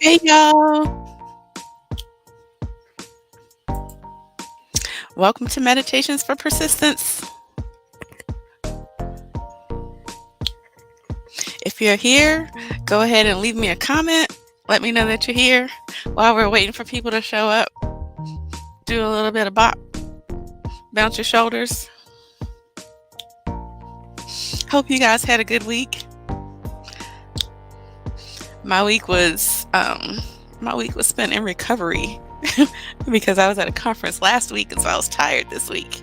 Hey y'all, welcome to Meditations for Persistence. If you're here, go ahead and leave me a comment. Let me know that you're here. While we're waiting for people to show up, do a little bit of bop, bounce your shoulders. Hope you guys had a good week. My week was spent in recovery because I was at a conference last week and so I was tired this week.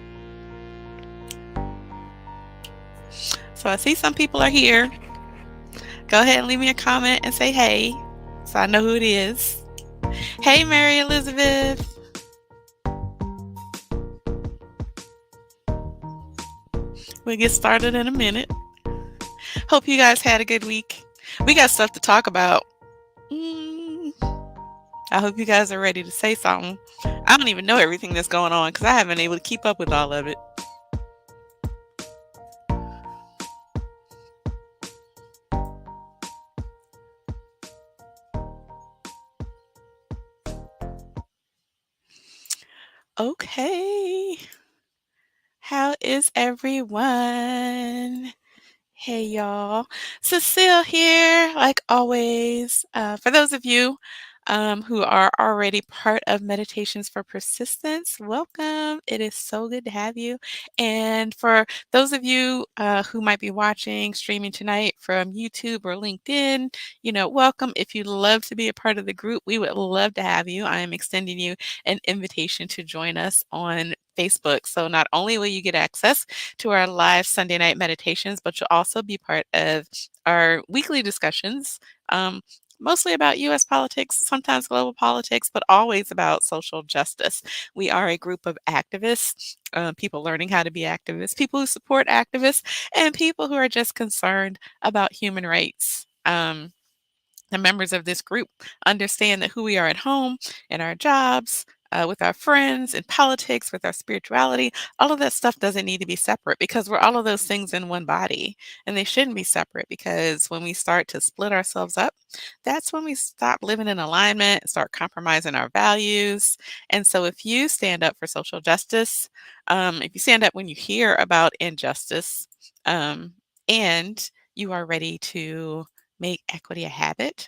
So I see some people are here. Go ahead and leave me a comment and say hey so I know who it is. Hey, Mary Elizabeth. We'll get started in a minute. Hope you guys had a good week. We got stuff to talk about. I hope you guys are ready to say something. I don't even know everything that's going on because I haven't been able to keep up with all of it. Okay. How is everyone? Hey, y'all. Cecile here, like always. For those of you who are already part of Meditations for Persistence, welcome. It is so good to have you. And for those of you who might be watching, streaming tonight from YouTube or LinkedIn, welcome. If you'd love to be a part of the group, we would love to have you. I am extending you an invitation to join us on Facebook. So not only will you get access to our live Sunday night meditations, but you'll also be part of our weekly discussions, mostly about U.S. politics, sometimes global politics, but always about social justice. We are a group of activists, people learning how to be activists, people who support activists, and people who are just concerned about human rights. The members of this group understand that who we are at home, in our jobs, with our friends, in politics, with our spirituality, all of that stuff doesn't need to be separate because we're all of those things in one body. And they shouldn't be separate because when we start to split ourselves up, that's when we stop living in alignment, start compromising our values. And so if you stand up for social justice, if you stand up when you hear about injustice, and you are ready to make equity a habit,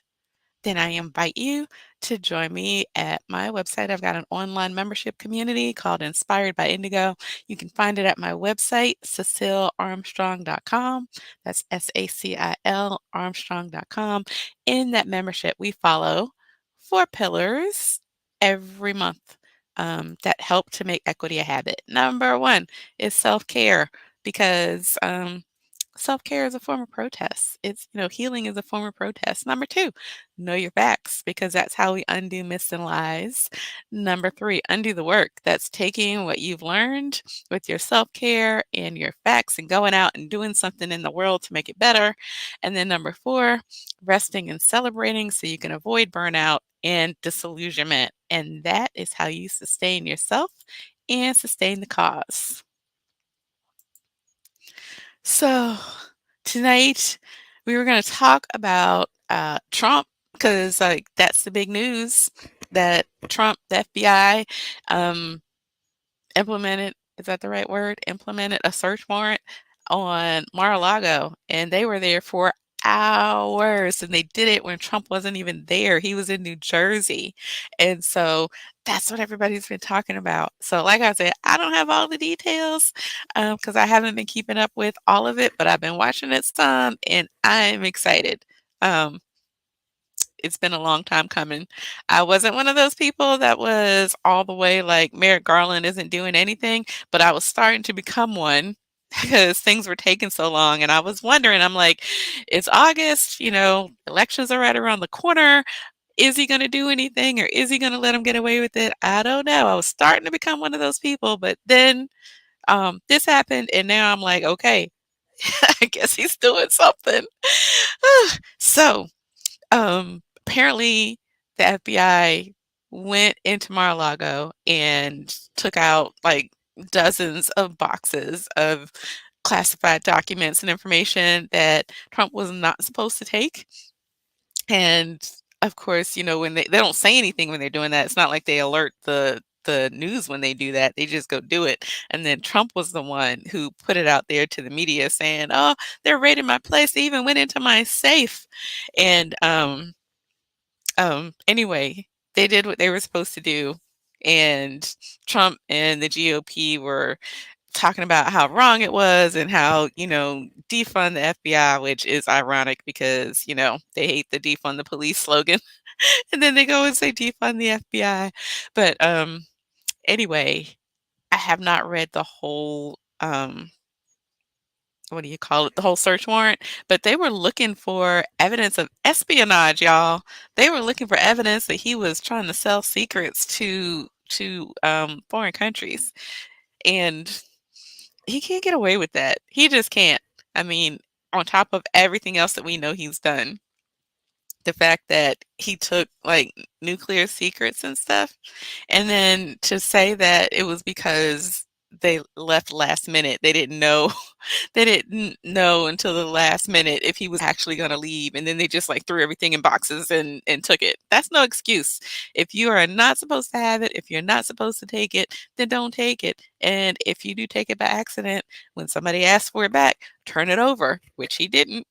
then I invite you to join me at my website. I've got an online membership community called Inspired by Indigo. You can find it at my website, CecileArmstrong.com. That's SACIL Armstrong.com. In that membership, we follow 4 pillars every month that help to make equity a habit. Number one is self-care because self-care is a form of protest. Healing is a form of protest. Number two, know your facts because that's how we undo myths and lies. Number three, undo the work. That's taking what you've learned with your self-care and your facts and going out and doing something in the world to make it better. And then number four, resting and celebrating so you can avoid burnout and disillusionment. And that is how you sustain yourself and sustain the cause. So tonight we were going to talk about Trump because that's the big news that Trump, the FBI, um, implemented. Is that the right word? Implemented a search warrant on Mar-a-Lago, and they were there for hours, and they did it when Trump wasn't even there. He was in New Jersey, and so that's what everybody's been talking about. So, like I said, I don't have all the details because I haven't been keeping up with all of it, but I've been watching it some, and I'm excited. Um, it's been a long time coming. I wasn't one of those people that was all the way like Merrick Garland isn't doing anything, but I was starting to become one because things were taking so long. And I was wondering, I'm like, it's August, elections are right around the corner. Is he going to do anything or is he going to let him get away with it? I don't know. I was starting to become one of those people, but then this happened and now I'm like, okay, I guess he's doing something. So, apparently the FBI went into Mar-a-Lago and took out like dozens of boxes of classified documents and information that Trump was not supposed to take. And of course, when they don't say anything when they're doing that. It's not like they alert the news when they do that. They just go do it. And then Trump was the one who put it out there to the media saying, "Oh, they're raiding my place. They even went into my safe." And anyway, they did what they were supposed to do. And Trump and the GOP were talking about how wrong it was and how, defund the FBI, which is ironic because, they hate the defund the police slogan. And then they go and say defund the FBI. But anyway, I have not read the whole what do you call it? The whole search warrant, but they were looking for evidence of espionage, y'all. They were looking for evidence that he was trying to sell secrets to foreign countries, and he can't get away with that. He just can't. I mean, on top of everything else that we know he's done, the fact that he took like nuclear secrets and stuff, and then to say that it was because they left last minute. They didn't know they didn't know until the last minute if he was actually going to leave, and then they just like threw everything in boxes and took it. That's no excuse. If you are not supposed to have it, if you're not supposed to take it, then don't take it. And if you do take it by accident, when somebody asks for it back, turn it over, which he didn't.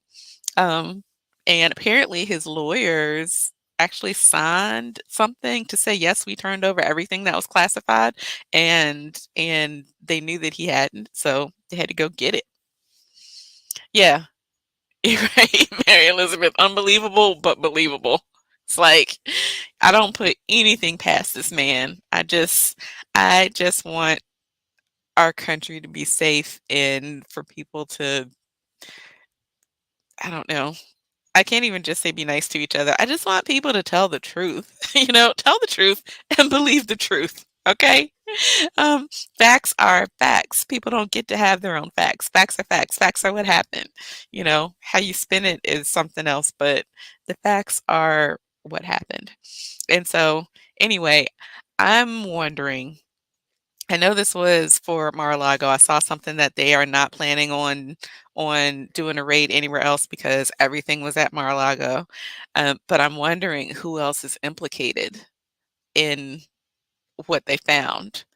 Um, and apparently his lawyers actually signed something to say, yes, we turned over everything that was classified, and they knew that he hadn't, so they had to go get it. Yeah, you're right, Mary Elizabeth. Unbelievable, but believable. It's like I don't put anything past this man. I just want our country to be safe and for people to, I don't know, I can't even just say be nice to each other. I just want people to tell the truth. Tell the truth and believe the truth. Okay? Um, Facts are facts. People don't get to have their own facts. Facts are facts. Facts are what happened. How you spin it is something else, but the facts are what happened. And so, anyway, I'm wondering, I know this was for Mar-a-Lago. I saw something that they are not planning on doing a raid anywhere else because everything was at Mar-a-Lago. But I'm wondering who else is implicated in what they found,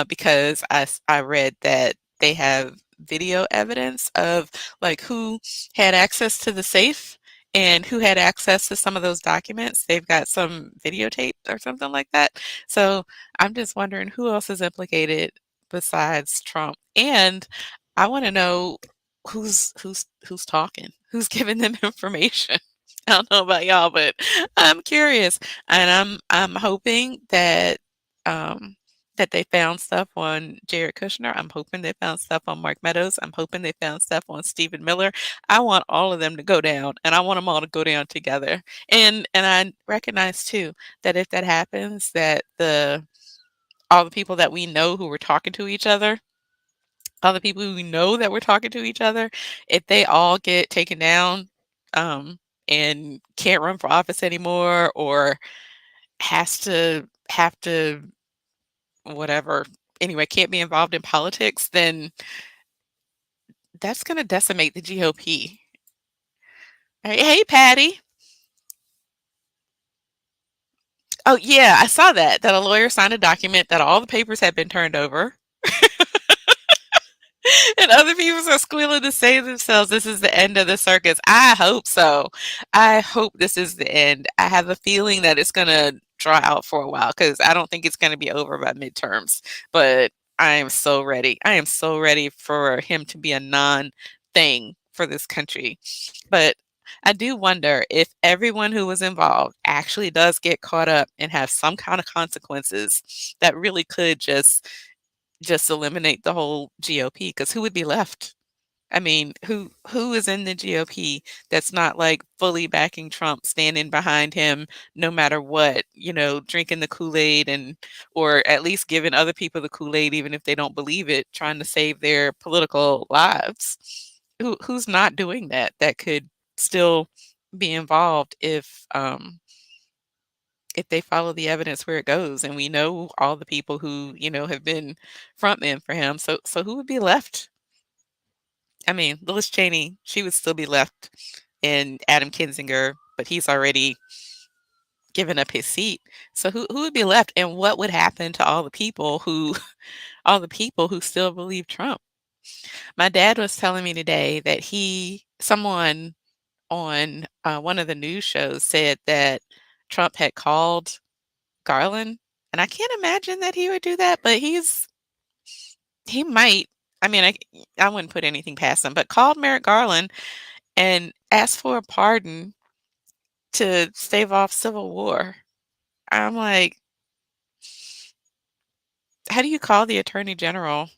because I read that they have video evidence of like who had access to the safe and who had access to some of those documents. They've got some videotape or something like that. So I'm just wondering who else is implicated besides Trump. And I want to know who's talking, who's giving them information. I don't know about y'all, but I'm curious, and I'm hoping um, that they found stuff on Jared Kushner. I'm hoping they found stuff on Mark Meadows. I'm hoping they found stuff on Stephen Miller. I want all of them to go down, and I want them all to go down together. And I recognize too that if that happens, that the all the people that we know who were talking to each other, all the people who we know that were talking to each other, if they all get taken down, and can't run for office anymore, or have to whatever, anyway, can't be involved in politics, then that's gonna decimate the GOP. Hey, Patty. Oh, yeah, I saw that a lawyer signed a document that all the papers had been turned over. And other people are squealing to save themselves. This is the end of the circus. I hope so. I hope this is the end. I have a feeling that it's going to draw out for a while because I don't think it's going to be over by midterms. But I am so ready. I am so ready for him to be a non thing for this country. But I do wonder if everyone who was involved actually does get caught up and have some kind of consequences that really could just eliminate the whole GOP, because who would be left? I mean, who is in the GOP that's not like fully backing Trump, standing behind him no matter what, drinking the Kool-Aid, and or at least giving other people the Kool-Aid even if they don't believe it, trying to save their political lives. Who's not doing that could still be involved if they follow the evidence where it goes, and we know all the people who, have been frontmen for him. So who would be left? I mean, Liz Cheney, she would still be left, and Adam Kinzinger, but he's already giving up his seat. So who would be left, and what would happen to all the people who all the people who still believe Trump? My dad was telling me today that someone on one of the news shows said that Trump had called Garland, and I can't imagine that he would do that, but he might. I mean, I wouldn't put anything past him, but called Merrick Garland and asked for a pardon to stave off civil war. I'm like, how do you call the attorney general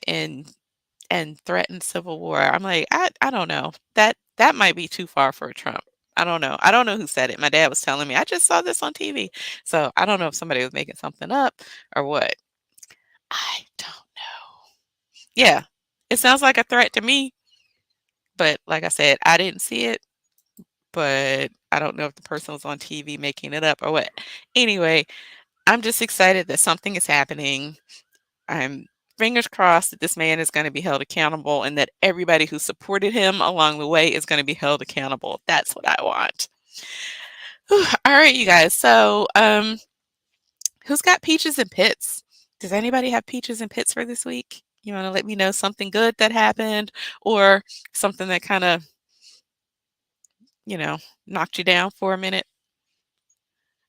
and threaten civil war? I'm like, I don't know. That might be too far for Trump. I don't know. I don't know who said it. My dad was telling me. I just saw this on TV. So I don't know if somebody was making something up or what. I don't know. Yeah. It sounds like a threat to me, but like I said, I didn't see it, but I don't know if the person was on TV making it up or what. Anyway, I'm just excited that something is happening. I'm fingers crossed that this man is going to be held accountable and that everybody who supported him along the way is going to be held accountable. That's what I want. Whew. All right, you guys. So, who's got peaches and pits? Does anybody have peaches and pits for this week? You want to let me know something good that happened or something that kind of, you know, knocked you down for a minute?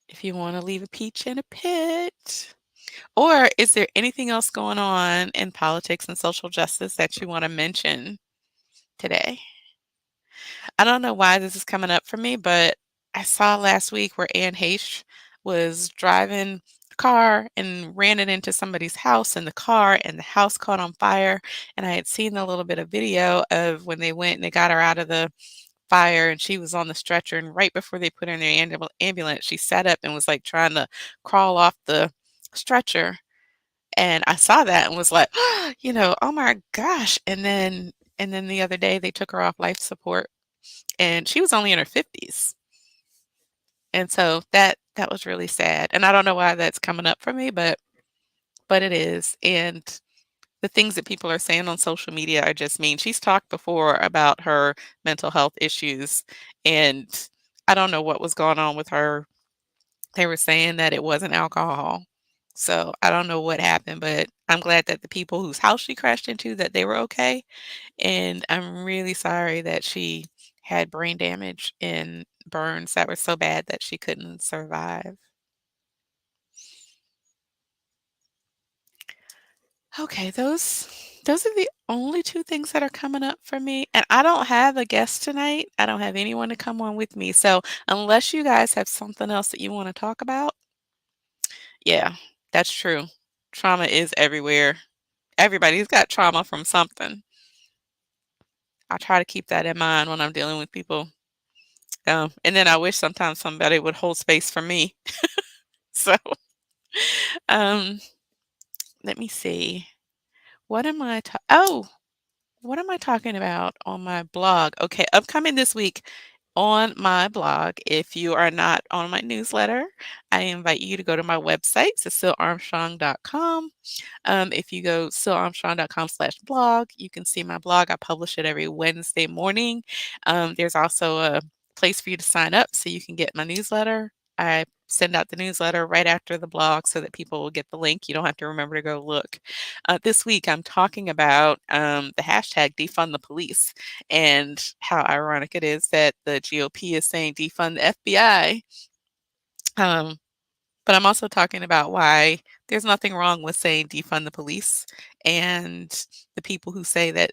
If you want to leave a peach in a pit. Or is there anything else going on in politics and social justice that you want to mention today? I don't know why this is coming up for me, but I saw last week where Anne Heche was driving a car and ran it into somebody's house in the car, and the house caught on fire. And I had seen a little bit of video of when they went and they got her out of the fire and she was on the stretcher. And right before they put her in the ambulance, she sat up and was like trying to crawl off the stretcher. And I saw that and was like, oh my gosh. And then the other day they took her off life support and she was only in her 50s. And so that was really sad. And I don't know why that's coming up for me, but it is. And the things that people are saying on social media are just mean. She's talked before about her mental health issues, and I don't know what was going on with her. They were saying that it wasn't alcohol. So I don't know what happened, but I'm glad that the people whose house she crashed into, that they were okay. And I'm really sorry that she had brain damage and burns that were so bad that she couldn't survive. Okay, those are the only two things that are coming up for me. And I don't have a guest tonight. I don't have anyone to come on with me. So unless you guys have something else that you want to talk about, yeah, that's true. Trauma is everywhere. Everybody's got trauma from something. I try to keep that in mind when I'm dealing with people. And then I wish sometimes somebody would hold space for me. So, um, let me see. What am I oh, what am I talking about on my blog? Okay, upcoming this week on my blog. If you are not on my newsletter, I invite you to go to my website, cecilearmstrong.com. If you go scilearmstrong.com/blog, you can see my blog. I publish it every Wednesday morning. There's also a place for you to sign up so you can get my newsletter. I send out the newsletter right after the blog so that people will get the link. You don't have to remember to go look. This week, I'm talking about the hashtag defund the police and how ironic it is that the GOP is saying defund the FBI. Um, but I'm also talking about why there's nothing wrong with saying defund the police, and the people who say that,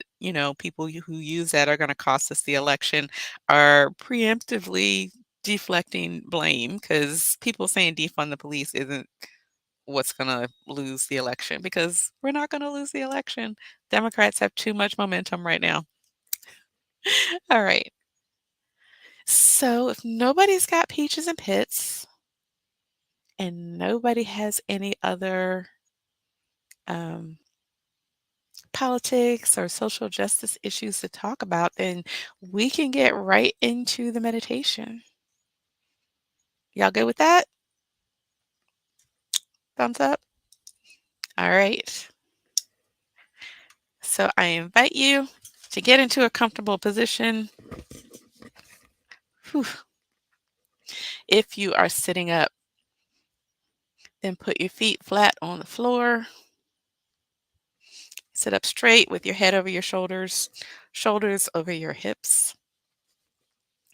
people who use that are going to cost us the election are preemptively deflecting blame because people saying defund the police isn't what's going to lose the election because we're not going to lose the election. Democrats have too much momentum right now. All right. So if nobody's got peaches and pits and nobody has any other um, politics or social justice issues to talk about, then we can get right into the meditation. Y'all good with that? Thumbs up? All right. So I invite you to get into a comfortable position. Whew. if you are sitting up, then put your feet flat on the floor. Sit up straight with your head over your shoulders, shoulders over your hips.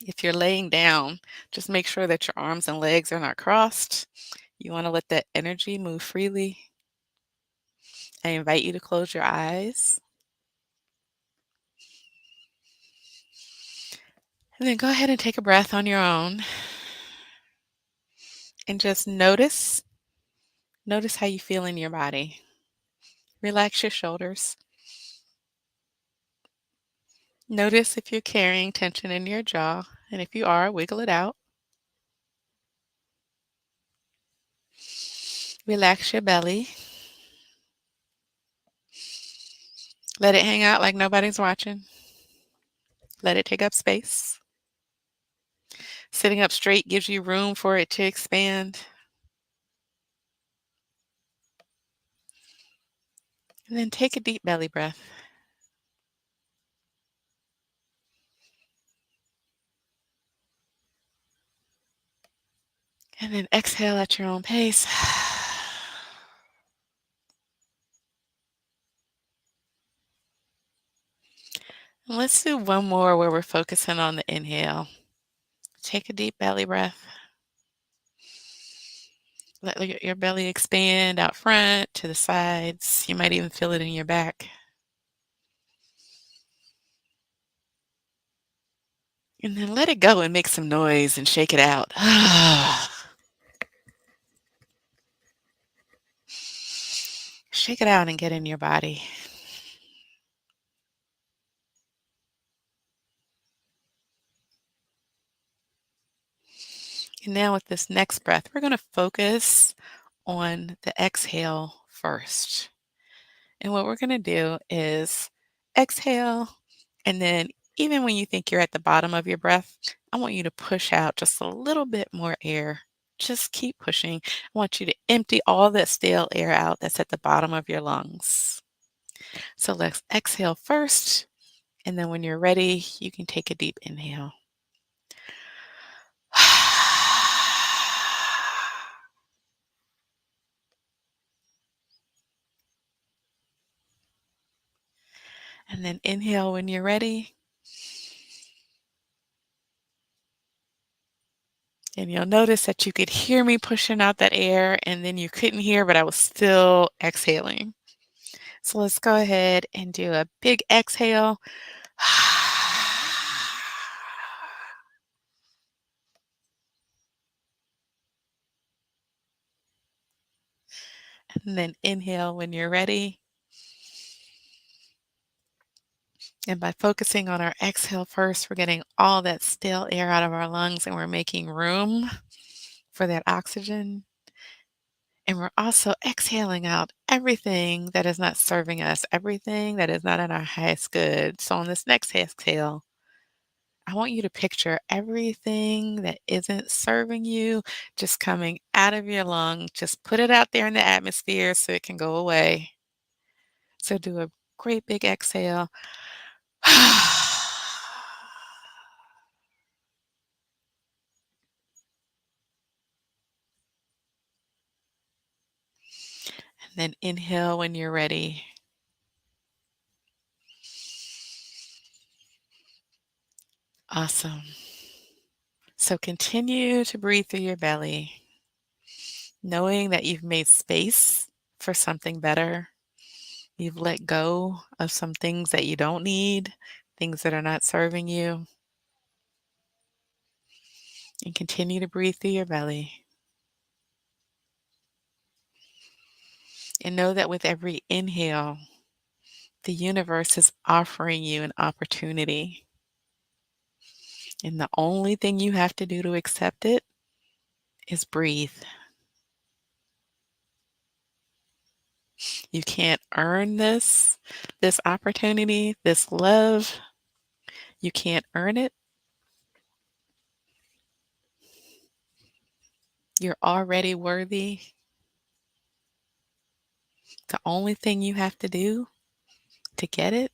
If you're laying down, just make sure that your arms and legs are not crossed. You want to let that energy move freely. I invite you to close your eyes. And then go ahead and take a breath on your own. And just notice how you feel in your body. Relax your shoulders. Notice if you're carrying tension in your jaw. And if you are, wiggle it out. Relax your belly. Let it hang out like nobody's watching. Let it take up space. Sitting up straight gives you room for it to expand. And then take a deep belly breath. And then exhale at your own pace. And let's do one more where we're focusing on the inhale. Take a deep belly breath. Let your belly expand out front, to the sides. You might even feel it in your back. And then let it go and make some noise and shake it out. Shake it out and get in your body. And now with this next breath, we're going to focus on the exhale first. And what we're going to do is exhale, and then even when you think you're at the bottom of your breath, I want you to push out just a little bit more air. Just keep pushing. I want you to empty all that stale air out that's at the bottom of your lungs. So let's exhale first, and then when you're ready, you can take a deep inhale. And then inhale when you're ready. And you'll notice that you could hear me pushing out that air, and then you couldn't hear, but I was still exhaling. So let's go ahead and do a big exhale. And then inhale when you're ready. And by focusing on our exhale first, we're getting all that stale air out of our lungs, and we're making room for that oxygen. And we're also exhaling out everything that is not serving us, everything that is not in our highest good. So on this next exhale, I want you to picture everything that isn't serving you just coming out of your lung. Just put it out there in the atmosphere so it can go away. So do a great big exhale. And then inhale when you're ready. Awesome. So continue to breathe through your belly, knowing that you've made space for something better. You've let go of some things that you don't need, things that are not serving you, and continue to breathe through your belly. And know that with every inhale, the universe is offering you an opportunity. And the only thing you have to do to accept it is breathe. You can't earn this opportunity, this love. You can't earn it. You're already worthy. The only thing you have to do to get it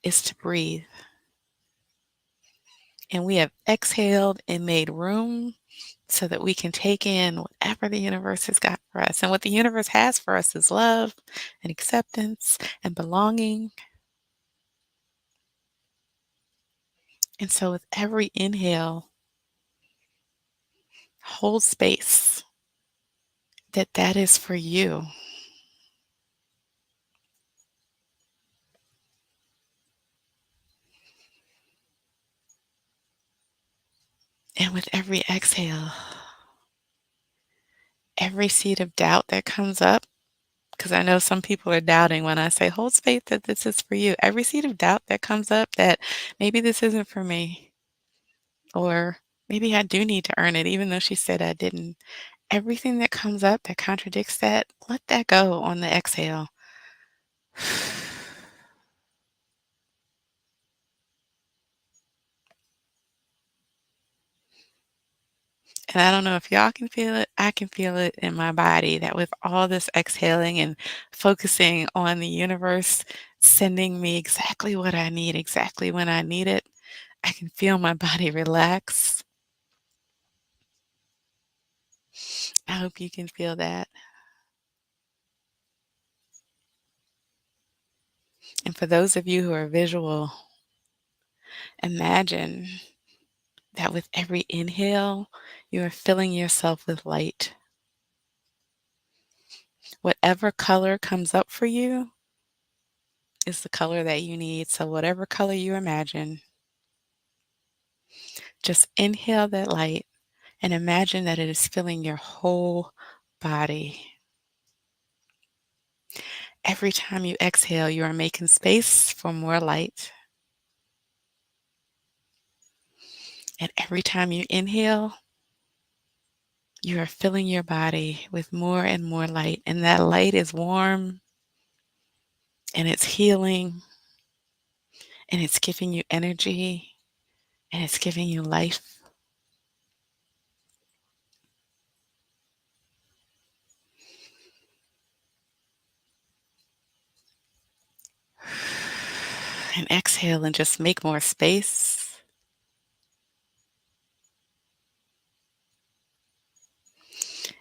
is to breathe. and we have exhaled and made room so that we can take in whatever the universe has got for us. And what the universe has for us is love and acceptance and belonging. And so with every inhale, hold space that is for you. And with every exhale, every seed of doubt that comes up, because I know some people are doubting when I say hold space that this is for you. Every seed of doubt that comes up that maybe this isn't for me, or maybe I do need to earn it, even though she said I didn't. Everything that comes up that contradicts that, let that go on the exhale. And I don't know if y'all can feel it. I can feel it in my body that with all this exhaling and focusing on the universe sending me exactly what I need, exactly when I need it, I can feel my body relax. I hope you can feel that. And for those of you who are visual, imagine that with every inhale, you are filling yourself with light. Whatever color comes up for you is the color that you need. So, whatever color you imagine, just inhale that light and imagine that it is filling your whole body. Every time you exhale, you are making space for more light. And every time you inhale, you are filling your body with more and more light. And that light is warm and it's healing and it's giving you energy and it's giving you life. And exhale and just make more space.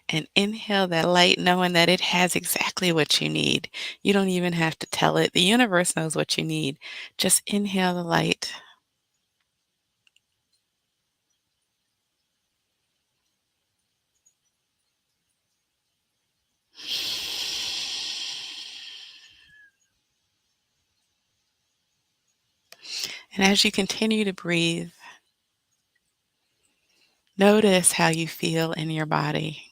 And inhale that light, knowing that it has exactly what you need. You don't even have to tell it. The universe knows what you need. Just inhale the light. And as you continue to breathe, notice how you feel in your body.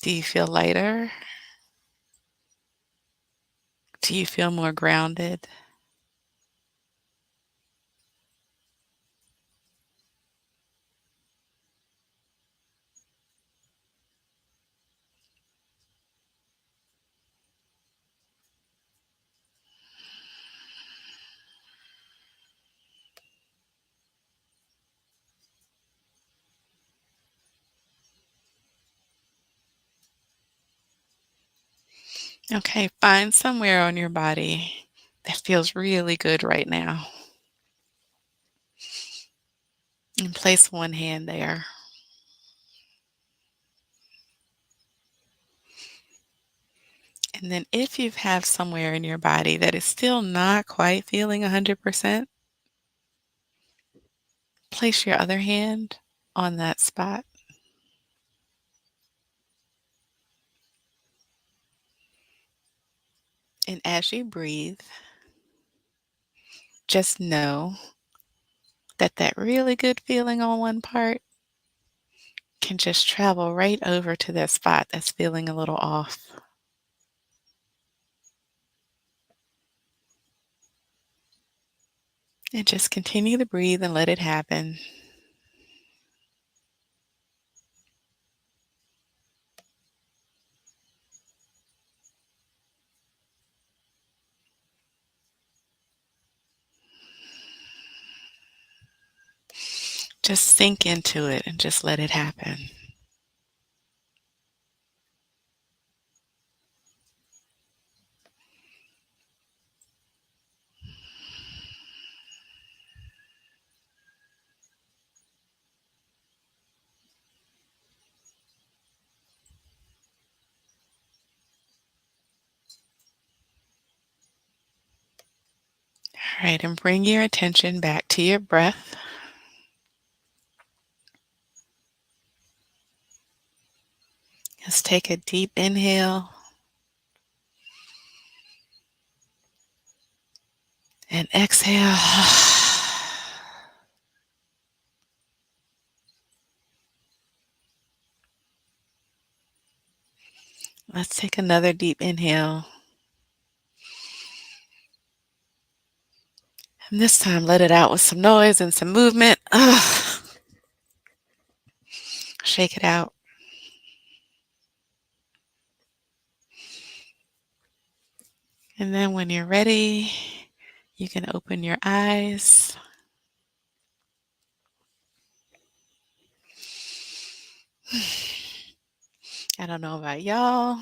Do you feel lighter? Do you feel more grounded? Okay, find somewhere on your body that feels really good right now. And place one hand there. And then if you have somewhere in your body that is still not quite feeling 100%, place your other hand on that spot. And as you breathe, just know that that really good feeling on one part can just travel right over to that spot that's feeling a little off. And just continue to breathe and let it happen. Just sink into it and just let it happen. Alright, and bring your attention back to your breath. Let's take a deep inhale and exhale. Let's take another deep inhale. And this time, let it out with some noise and some movement. Shake it out. And then when you're ready, you can open your eyes. I don't know about y'all,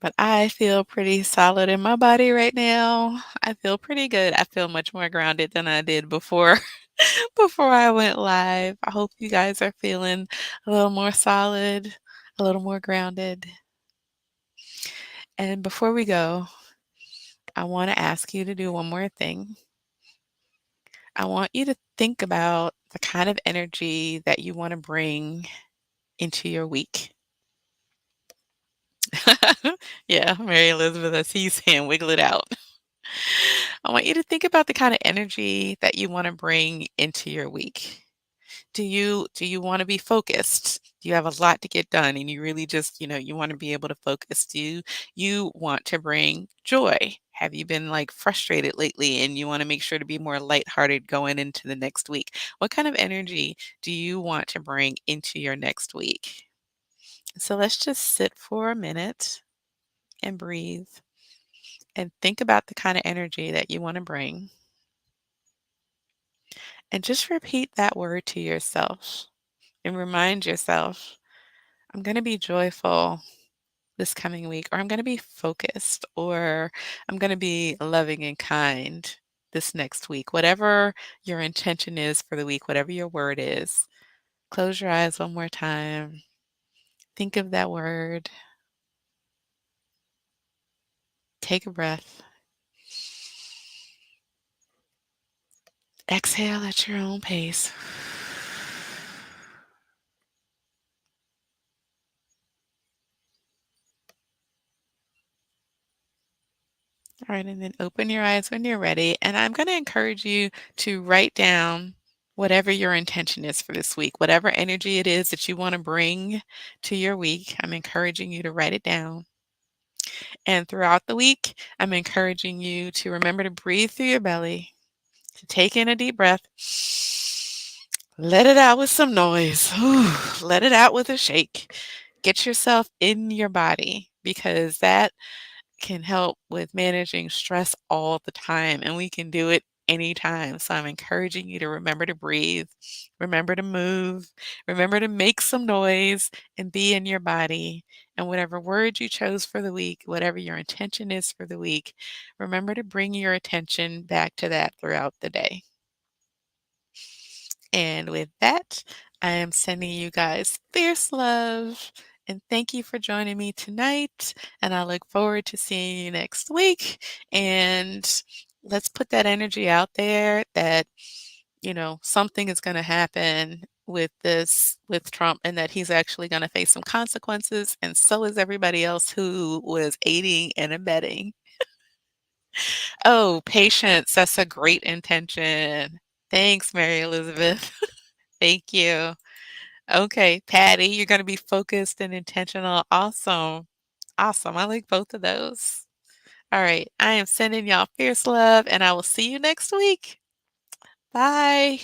but I feel pretty solid in my body right now. I feel pretty good. I feel much more grounded than I did before before I went live. I hope you guys are feeling a little more solid, a little more grounded. And before we go, I want to ask you to do one more thing. I want you to think about the kind of energy that you want to bring into your week. Yeah, Mary Elizabeth, I see you saying wiggle it out. I want you to think about the kind of energy that you want to bring into your week. Do you want to be focused? Do you have a lot to get done and you really just, you want to be able to focus? Do you want to bring joy? Have you been like frustrated lately and you want to make sure to be more lighthearted going into the next week? What kind of energy do you want to bring into your next week? So let's just sit for a minute and breathe and think about the kind of energy that you want to bring. And just repeat that word to yourself and remind yourself, I'm going to be joyful this coming week, or I'm going to be focused, or I'm going to be loving and kind this next week. Whatever your intention is for the week, whatever your word is, close your eyes one more time. Think of that word. Take a breath. Exhale at your own pace. All right, and then open your eyes when you're ready. And I'm going to encourage you to write down whatever your intention is for this week, whatever energy it is that you want to bring to your week. I'm encouraging you to write it down. And throughout the week, I'm encouraging you to remember to breathe through your belly, to take in a deep breath, let it out with some noise, let it out with a shake. Get yourself in your body because that can help with managing stress all the time, and we can do it anytime. So I'm encouraging you to remember to breathe, remember to move, remember to make some noise and be in your body. And whatever word you chose for the week, whatever your intention is for the week, remember to bring your attention back to that throughout the day. And with that, I am sending you guys fierce love. And thank you for joining me tonight. And I look forward to seeing you next week. And let's put that energy out there that, something is going to happen with Trump and that he's actually going to face some consequences. And so is everybody else who was aiding and abetting. Oh, patience. That's a great intention. Thanks, Mary Elizabeth. Thank you. Okay, Patty, you're gonna be focused and intentional. Awesome. Awesome. I like both of those. All right. I am sending y'all fierce love, and I will see you next week. Bye.